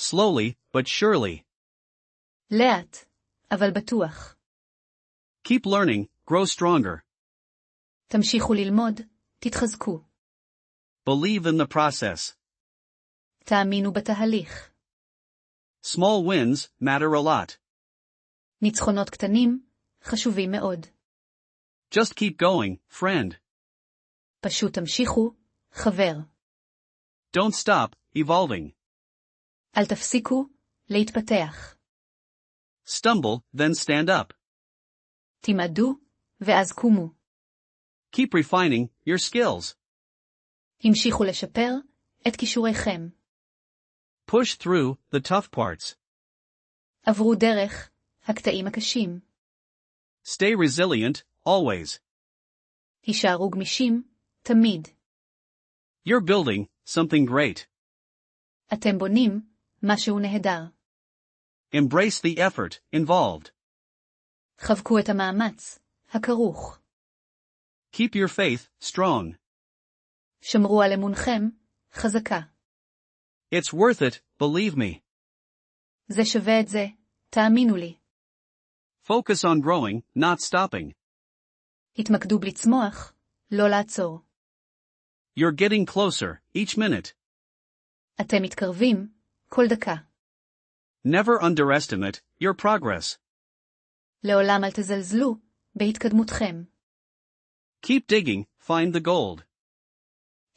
Slowly, but surely. לאט, אבל בטוח. Keep learning, grow stronger. תמשיכו ללמוד, תתחזקו. Believe in the process. תאמינו בתהליך. Small wins matter a lot. ניצחונות קטנים, חשובים מאוד. Just keep going, friend. פשוט תמשיכו, חבר. Don't stop, evolving. אל תפסיקו, להתפתח. Stumble, then stand up. תימדו, ואז קומו. Keep refining your skills. המשיכו לשפר את כישוריכם. Push through the tough parts. עברו דרך הקטעים הקשים. Stay resilient, always. הישארו גמישים, תמיד. You're building something great. אתם בונים משהו נהדר. Embrace the effort involved. חבקו את המאמץ הכרוך. Keep your faith strong. שמרו על אמונכם חזקה. It's worth it, believe me. זה שווה את זה, תאמינו לי. Focus on growing, not stopping. התמקדו בלצמוח, לא לעצור. You're getting closer, each minute. אתם מתקרבים, כל דקה. Never underestimate your progress. לעולם אל תזלזלו בהתקדמותכם. Keep digging, find the gold.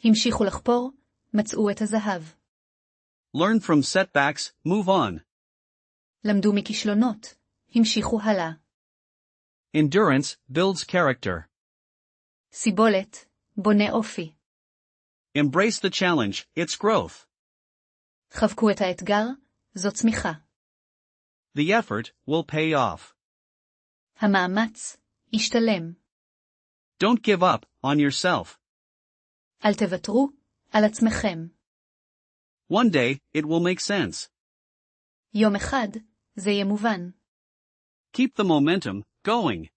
המשיכו לחפור, מצאו את הזהב. Learn from setbacks, move on. למדו מכישלונות, המשיכו הלאה. Endurance builds character. סיבולת, בונה אופי. Embrace the challenge, it's growth. חבקו את האתגר, זו צמיחה. The effort will pay off. המאמץ ישתלם. Don't give up on yourself. אל תוותרו על עצמכם. One day, it will make sense. יום אחד, זה יהיה מובן. Keep the momentum going.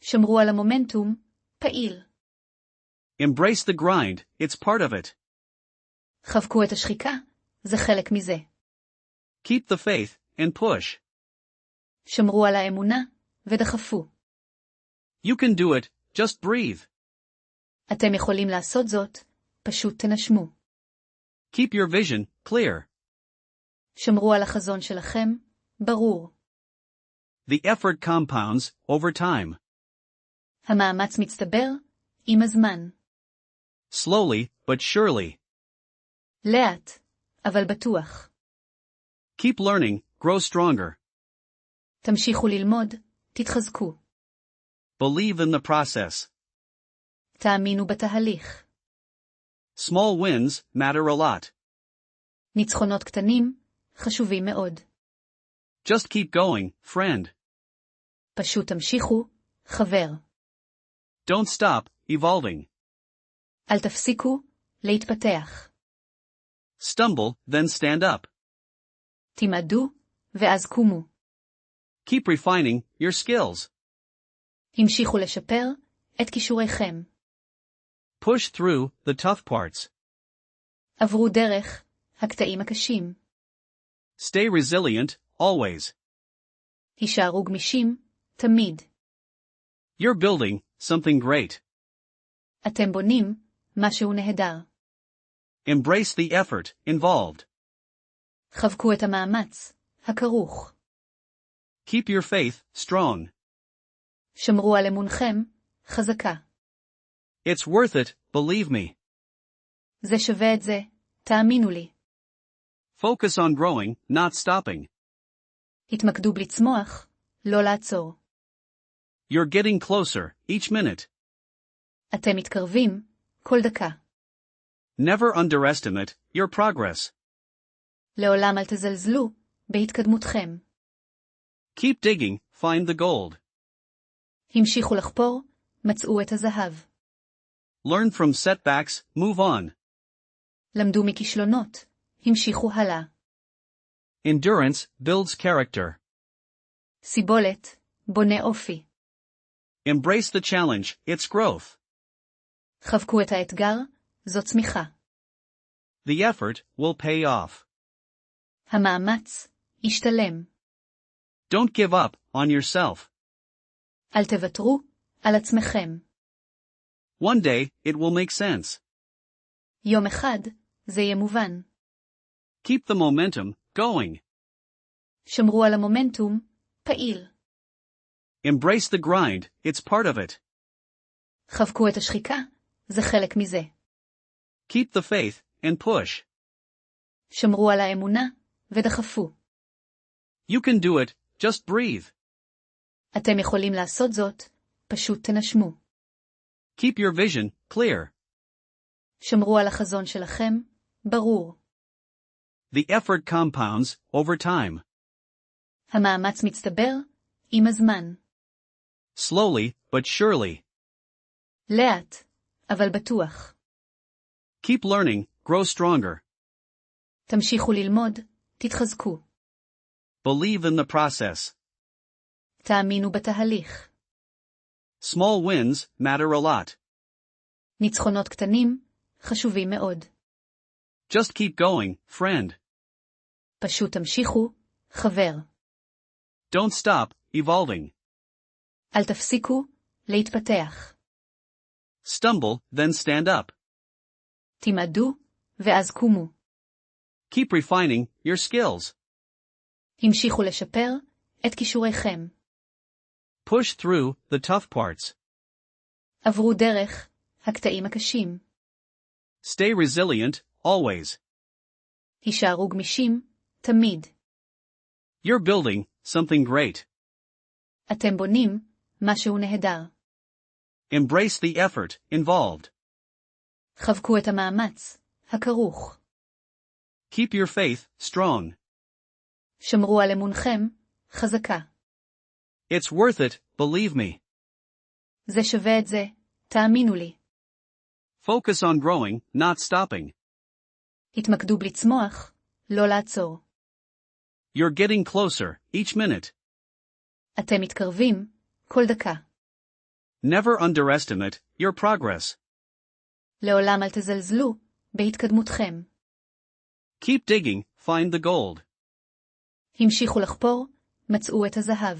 שמרו על המומנטום, פעיל. Embrace the grind, it's part of it. חבקו את השחיקה, זה חלק מזה. Keep the faith, and push. שמרו על האמונה, ודחפו. You can do it, just breathe. אתם יכולים לעשות זאת, פשוט תנשמו. Keep your vision clear. שמרו על החזון שלכם, ברור. The effort compounds over time. המאמץ מצטבר, עם הזמן. Slowly, but surely. לאט, אבל בטוח. Keep learning, grow stronger. תמשיכו ללמוד, תתחזקו. Believe in the process. תאמינו בתהליך. Small wins matter a lot. ניצחונות קטנים, חשובים מאוד. Just keep going, friend. פשוט תמשיכו, חבר. Don't stop, evolving. אל תפסיקו, להתפתח. Stumble, then stand up. תימדו, ואז קומו. Keep refining your skills. המשיכו לשפר את כישוריכם. Push through the tough parts. עברו דרך הקטעים הקשים. Stay resilient, always. הישארו גמישים, תמיד. You're building something great. אתם בונים משהו נהדר. Embrace the effort involved. חבקו את המאמץ הכרוך. Keep your faith strong. שמרו על אמונכם חזקה. It's worth it, believe me. זה שווה את זה, תאמינו לי. Focus on growing, not stopping. התמקדו בלצמוח, לא לעצור. You're getting closer, each minute. אתם מתקרבים, כל דקה. Never underestimate your progress. לעולם אל תזלזלו בהתקדמותכם. Keep digging, find the gold. המשיכו לחפור, מצאו את הזהב. Learn from setbacks, move on. למדו מכישלונות, המשיכו הלאה. Endurance builds character. סיבולת, בונה אופי. Embrace the challenge, it's growth. חבקו את האתגר, זו צמיחה. The effort will pay off. המאמץ ישתלם. Don't give up on yourself. אל תוותרו על עצמכם. One day, it will make sense. יום אחד זה יהיה מובן. Keep the momentum going. שמרו על המומנטום פעיל. Embrace the grind, it's part of it. חבקו את השחיקה, זה חלק מזה. Keep the faith and push. שמרו על האמונה ודחפו. You can do it, just breathe. אתם יכולים לעשות זאת, פשוט תנשמו. Keep your vision clear. שמרו על החזון שלכם, ברור. The effort compounds over time. המאמץ מצטבר עם הזמן. Slowly, but surely. לאט, אבל בטוח. Keep learning, grow stronger. תמשיכו ללמוד, תתחזקו. Believe in the process. תאמינו בתהליך. Small wins matter a lot. ניצחונות קטנים חשובים מאוד. Just keep going, friend. פשוט תמשיכו, חבר. Don't stop evolving. אל תפסיקו להתפתח. Stumble, then stand up. תימדו, ואז קומו. Keep refining your skills. המשיכו לשפר את כישוריכם. Push through the tough parts. עברו דרך הקטעים הקשים. Stay resilient, always. הישארו גמישים, תמיד. You're building something great. אתם בונים משהו נהדר. Embrace the effort involved. חבקו את המאמץ הכרוך. Keep your faith strong. שמרו על אמונכם חזקה. It's worth it, believe me. זה שווה את זה, תאמינו לי. Focus on growing, not stopping. התמקדו בלצמוח, לא לעצור. You're getting closer, each minute. אתם מתקרבים, כל דקה. Never underestimate your progress. לעולם אל תזלזלו בהתקדמותכם. Keep digging, find the gold. המשיכו לחפור, מצאו את הזהב.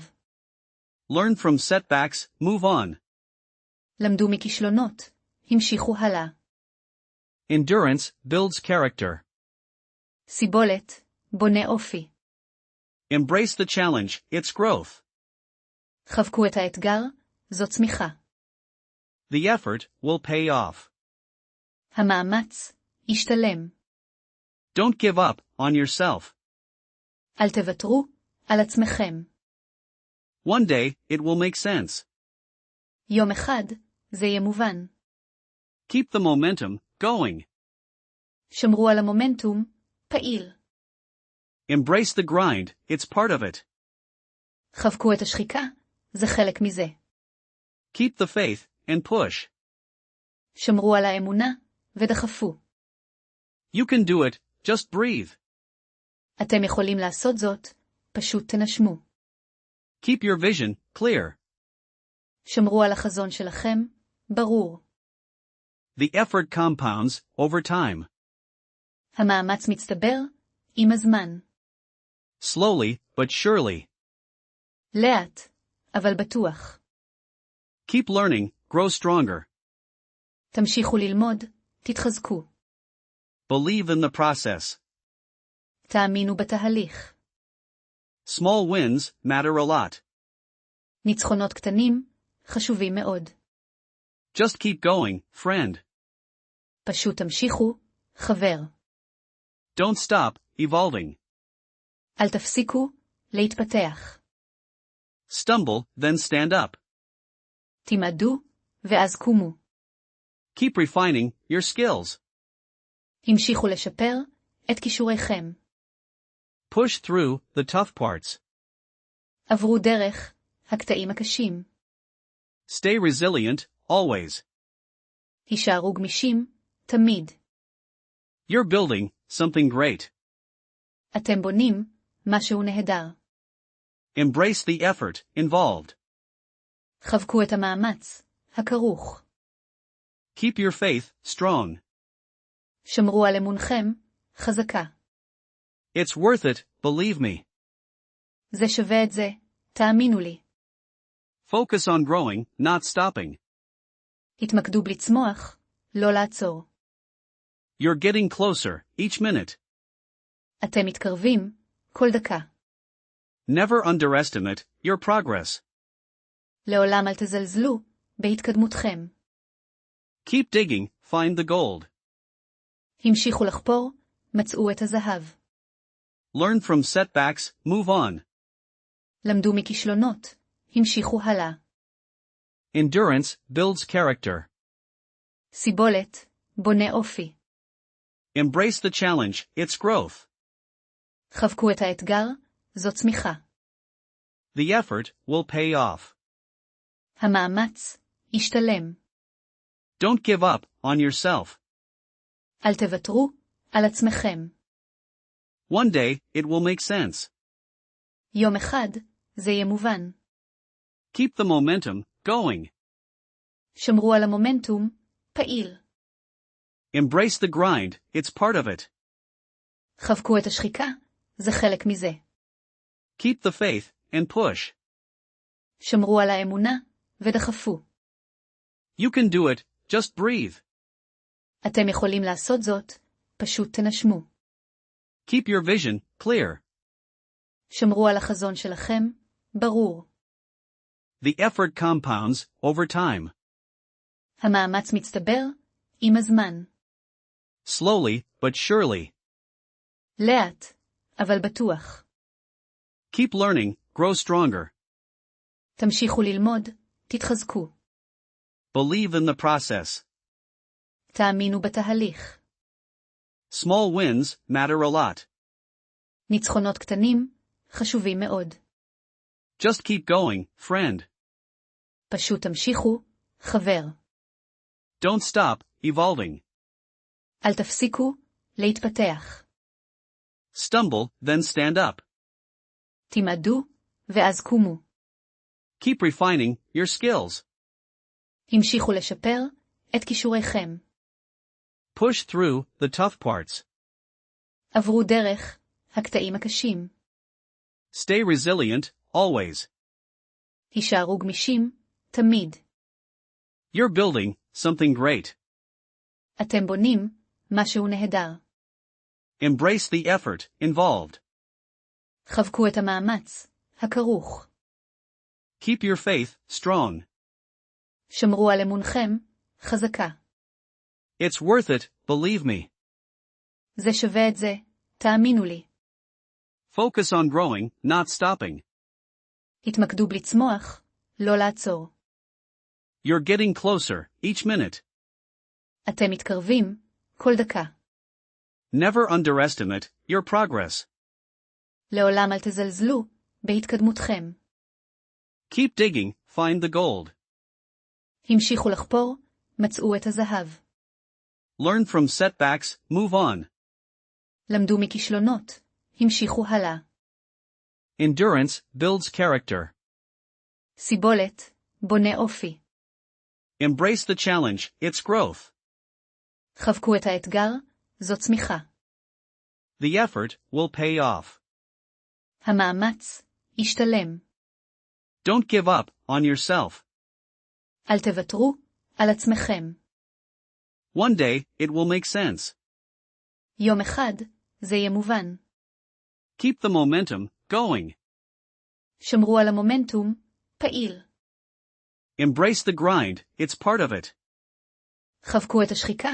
Learn from setbacks, move on. למדו מכישלונות, המשיכו הלאה. Endurance builds character. סיבולת, בונה אופי. Embrace the challenge, it's growth. חבקו את האתגר, זו צמיחה. The effort will pay off. המאמץ ישתלם. Don't give up on yourself. אל תוותרו על עצמכם. One day, it will make sense. יום אחד זה יהיה מובן. Keep the momentum going. שמרו על המומנטום פעיל. Embrace the grind, it's part of it. חבקו את השחיקה, זה חלק מזה. Keep the faith and push. שמרו על האמונה ודחפו. You can do it, just breathe. אתם יכולים לעשות זאת, פשוט תנשמו. Keep your vision clear. שמרו על החזון שלכם, ברור. The effort compounds over time. המאמץ מצטבר עם הזמן. Slowly, but surely. לאט, אבל בטוח. Keep learning, grow stronger. תמשיכו ללמוד, תתחזקו. Believe in the process. תאמינו בתהליך. Small wins matter a lot. ניצחונות קטנים חשובים מאוד. Just keep going, friend. פשוט תמשיכו, חבר. Don't stop evolving. אל תפסיקו להתפתח. Stumble, then stand up. תימדו, ואז קומו. Keep refining your skills. המשיכו לשפר את כישוריכם. Push through the tough parts. עברו דרך הקטעים הקשים. Stay resilient, always. הישארו גמישים, תמיד. You're building something great. אתם בונים משהו נהדר. Embrace the effort involved. חבקו את המאמץ הכרוך. Keep your faith strong. שמרו על אמונכם חזקה. It's worth it, believe me. זה שווה את זה, תאמינו לי. Focus on growing, not stopping. התמקדו בלצמוח, לא לעצור. You're getting closer, each minute. אתם מתקרבים, כל דקה. Never underestimate your progress. לעולם אל תזלזלו, בהתקדמותכם. Keep digging, find the gold. המשיכו לחפור, מצאו את הזהב. Learn from setbacks, move on. למדו מכישלונות, המשיכו הלאה. Endurance builds character. סיבולת, בונה אופי. Embrace the challenge, it's growth. חבקו את האתגר, זו צמיחה. The effort will pay off. המאמץ, ישתלם. Don't give up on yourself. אל תוותרו, על עצמכם. One day, it will make sense. יום אחד, זה יהיה מובן. Keep the momentum going. שמרו על המומנטום, פעיל. Embrace the grind, it's part of it. חבקו את השחיקה, זה חלק מזה. Keep the faith, and push. שמרו על האמונה, ודחפו. You can do it, just breathe. אתם יכולים לעשות זאת, פשוט תנשמו. Keep your vision clear. שמרו על החזון שלכם, ברור. The effort compounds over time. המאמץ מצטבר, עם הזמן. Slowly, but surely. לאט, אבל בטוח. Keep learning, grow stronger. תמשיכו ללמוד, תתחזקו. Believe in the process. תאמינו בתהליך. Small wins matter a lot. ניצחונות קטנים, חשובים מאוד. Just keep going, friend. פשוט תמשיכו, חבר. Don't stop evolving. אל תפסיקו, להתפתח. Stumble, then stand up. תימדו, ואז קומו. Keep refining your skills. המשיכו לשפר, את כישוריכם. Push through the tough parts. עברו דרך, הקטעים הקשים. Stay resilient, always. הישארו גמישים, תמיד. You're building something great. אתם בונים, משהו נהדר. Embrace the effort involved. חבקו את המאמץ, הכרוך. Keep your faith strong. שמרו על אמונכם, חזקה. It's worth it, believe me. זה שווה את זה, תאמינו לי. Focus on growing, not stopping. התמקדו בלצמוח, לא לעצור. You're getting closer, each minute. אתם מתקרבים, כל דקה. Never underestimate your progress. לעולם אל תזלזלו, בהתקדמותכם. Keep digging, find the gold. המשיכו לחפור, מצאו את הזהב. Learn from setbacks, move on. למדו מכישלונות, המשיכו הלאה. Endurance builds character. סיבולת, בונה אופי. Embrace the challenge, it's growth. חבקו את האתגר, זו צמיחה. The effort will pay off. המאמץ, ישתלם. Don't give up on yourself. אל תוותרו, על עצמכם. One day, it will make sense. יום אחד, זה יהיה מובן. Keep the momentum going. שמרו על המומנטום, פעיל. Embrace the grind, it's part of it. חבקו את השחיקה,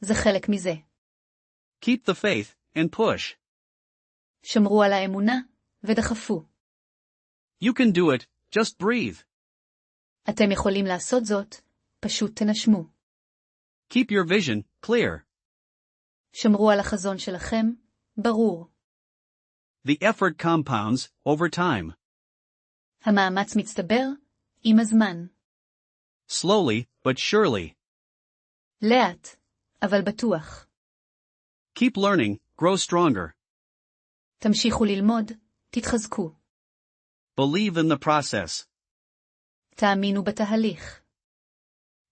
זה חלק מזה. Keep the faith, and push. שמרו על האמונה, ודחפו. You can do it, just breathe. אתם יכולים לעשות זאת, פשוט תנשמו. Keep your vision clear. שמרו על החזון שלכם, ברור. The effort compounds over time. המאמץ מצטבר, עם הזמן. Slowly, but surely. לאט, אבל בטוח. Keep learning, grow stronger. תמשיכו ללמוד, תתחזקו. Believe in the process. תאמינו בתהליך.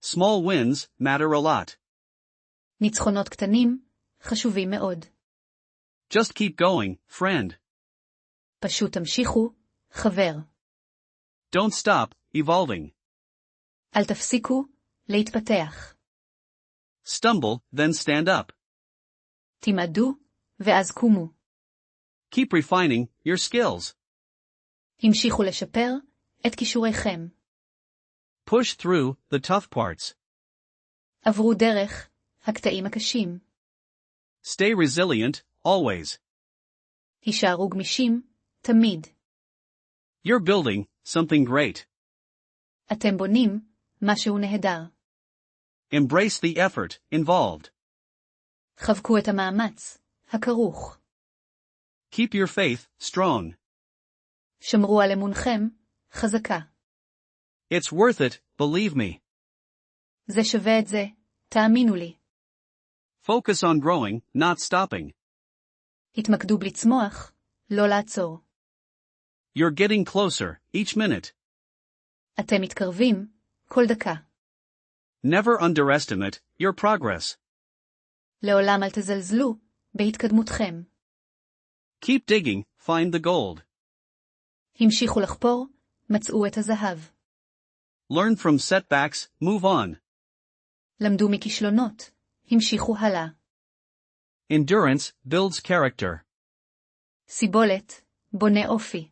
Small wins matter a lot. ניצחונות קטנים, חשובים מאוד. Just keep going, friend. פשוט תמשיכו, חבר. Don't stop, evolving. אל תפסיקו, להתפתח. Stumble, then stand up. תימדו, ואז קומו. Keep refining your skills. המשיכו לשפר את כישוריכם. Push through the tough parts. עברו דרך הקטעים הקשים. Stay resilient, always. הישארו גמישים, תמיד. You're building something great. אתם בונים משהו נהדר. Embrace the effort involved. חבקו את המאמץ הכרוך. Keep your faith strong. שמרו על אמונכם חזקה. It's worth it, believe me. זה שווה את זה, תאמינו לי. Focus on growing, not stopping. התמקדו בלצמוח, לא לעצור. You're getting closer, each minute. אתם מתקרבים, כל דקה. Never underestimate your progress. לעולם אל תזלזלו בהתקדמותכם. Keep digging, find the gold. המשיכו לחפור, מצאו את הזהב. Learn from setbacks, move on. למדו מכישלונות, המשיכו הלאה. Endurance builds character. סיבולת, בונה אופי.